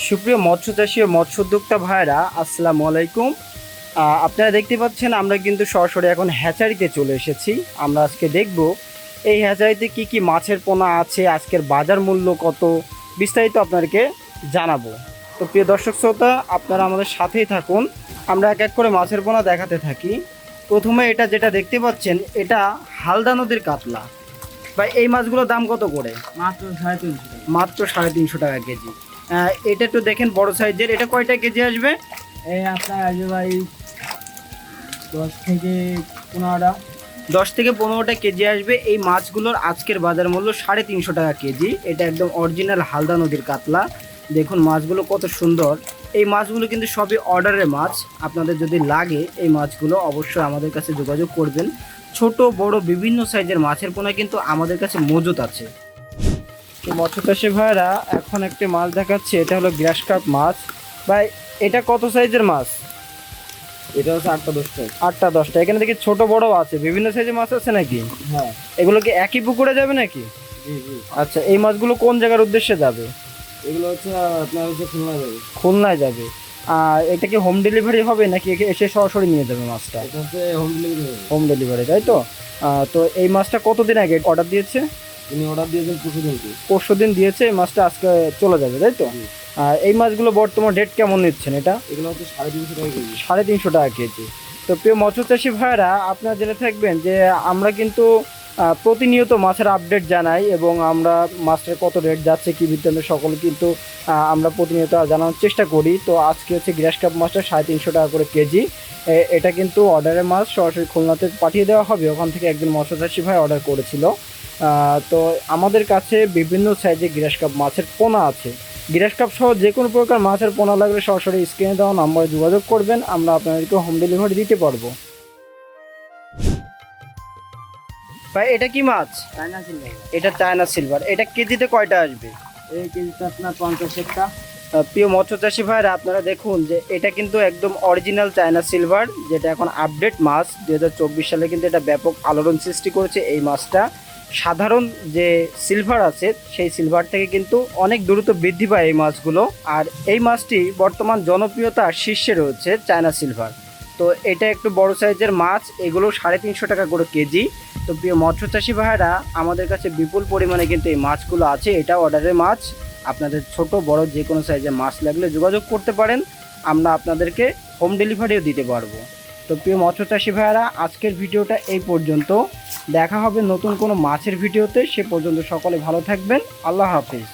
সুপ্রিয় মৎস্য চাষী ও মৎস্য উদ্যোক্তা ভাইরা, আসসালামু আলাইকুম। আপনারা দেখতে পাচ্ছেন আমরা কিন্তু সরাসরি এখন হ্যাচারিতে চলে এসেছি। আমরা আজকে দেখব এই হ্যাচারিতে কি কি মাছের পোনা আছে, আজকের বাজার মূল্য কত, বিস্তারিত আপনাদেরকে জানাবো। তো প্রিয় দর্শক শ্রোতা, আপনারা আমাদের সাথেই থাকুন, আমরা এক এক করে মাছের পোনা দেখাতে থাকি। প্রথমে এটা যেটা দেখতে পাচ্ছেন, এটা হালদা নদীর কাতলা। ভাই এই মাছগুলোর দাম কত করে? মাত্র 350 টাকা। মাত্র 350 টাকা কেজি। এটা একটু দেখেন বড় সাইজের, এটা কয়টা কেজি আসবে? এই আপনার আসবে ভাই 10 থেকে 15টা। 10 থেকে 15টা কেজি আসবে। এই মাছগুলোর আজকের বাজার মূল্য 350 টাকা কেজি। এটা একদম অরিজিনাল হালদা নদীর কাতলা। দেখুন মাছগুলো কত সুন্দর। এই মাছগুলো কিন্তু সবই অর্ডারের মাছ। আপনাদের যদি লাগে এই মাছগুলো অবশ্যই আমাদের কাছে যোগাযোগ করবেন। ছোট বড় বিভিন্ন সাইজের মাছের পোনা কিন্তু আমাদের কাছে মজুদ আছে। তো মৎস্য চাষী ভাইরা এখন একটি মাছ দেখাচ্ছে, এটা হলো গ্রাস কার্প মাছ। ভাই এটা কত সাইজের মাছ? এটা হচ্ছে 8টা 10টা। 8টা 10টা। এখানে দেখি ছোট বড় আছে, বিভিন্ন সাইজের মাছ আছে নাকি? হ্যাঁ, এগুলো কি একই পুকুরে যাবে নাকি? জি জি। আচ্ছা, এই মাছগুলো কোন জায়গার উদ্দেশ্যে যাবে? এগুলো হচ্ছে আপনার হচ্ছে খুলনা যাবে। খুলনায় যাবে। আর এটা কি হোম ডেলিভারি হবে নাকি এসে সরাসরি নিয়ে যাবে মাছটা? এটা হচ্ছে হোম ডেলিভারি হবে। হোম ডেলিভারি, তাই তো? তো এই মাছটা কতদিন আগে অর্ডার দিয়েছে? তিনি অর্ডার দিয়েছেন পরশুদিনকে। পরশুদিন দিয়েছে। এই মাছটা আজকে চলে যাবে, তাই তো? জি। এই মাছগুলো বর্তমান রেট কেমন নিচ্ছেন এটা? এগুলো হচ্ছে 350 টাকা কেজি। 350 টাকা কেজি। তো প্রিয় মৎস্য চাষী ভাইরা, আপনারা জেনে থাকবেন যে আমরা কিন্তু প্রতিনিয়ত মাছের আপডেট জানাই এবং আমরা মাছের কত রেট যাচ্ছে কি বৃত্তান্ত সকল কিন্তু আমরা প্রতিনিয়ত জানানোর চেষ্টা করি। তো আজকে হচ্ছে গ্রাস কাপ মাছটা 350 টাকা করে কেজি। এটা কিন্তু অর্ডারের মাছ, সরাসরি খুলনাতে পাঠিয়ে দেওয়া হবে। ওখান থেকে একজন মৎস্য চাষী ভাই অর্ডার করেছিল। তো আমাদের কাছে বিভিন্ন সাইজে গ্রাস কাপ মাছের পোনা আছে। গ্রাস কাপ সহ যে কোনো প্রকার মাছের পোনা লাগলে সরাসরি স্ক্রিনে দেওয়া নম্বরে যোগাযোগ করবেন, আমরা আপনাদেরকে হোম ডেলিভারি দিতে পারবো। ভাই এটা কি মাছ? China silver. এটা চায়না সিলভার। এটা কেজিতে কয়টা আসবে? এই কেজিটা আপনার 50 টাকা। প্রিয় মৎস্য চাষী ভাইরা, আপনারা দেখুন যে এটা কিন্তু একদম অরিজিনাল চায়না সিলভার, যেটা এখন আপডেট মাছ। 2024 সালে কিন্তু এটা ব্যাপক আলোড়ন সৃষ্টি করেছে এই মাছটা। সাধারণ যে সিলভার আছে সেই সিলভার থেকে কিন্তু অনেক দ্রুত বৃদ্ধি পায় এই মাছগুলো। আর এই মাছটি বর্তমান জনপ্রিয়তার শীর্ষে রয়েছে, চায়না সিলভার। তো এটা একটু বড় সাইজের মাছ, এগুলো 350 টাকা করে কেজি। তো প্রিয় মৎস্য চাষী ভাইরা, আমাদের কাছে বিপুল পরিমাণে কিন্তু এই মাছগুলো আছে। এটা অর্ডারের মাছ। আপনাদের ছোট বড় যে কোনো সাইজের মাছ লাগলে যোগাযোগ করতে পারেন, আমরা আপনাদেরকে হোম ডেলিভারিও দিতে পারবো। তো প্রিয় মৎস্য চাষী ভাইয়ারা, আজকের ভিডিওটা এই পর্যন্ত। দেখা হবে নতুন কোনো মাছের ভিডিওতে। সে পর্যন্ত সকলে ভালো থাকবেন। আল্লাহ হাফিজ।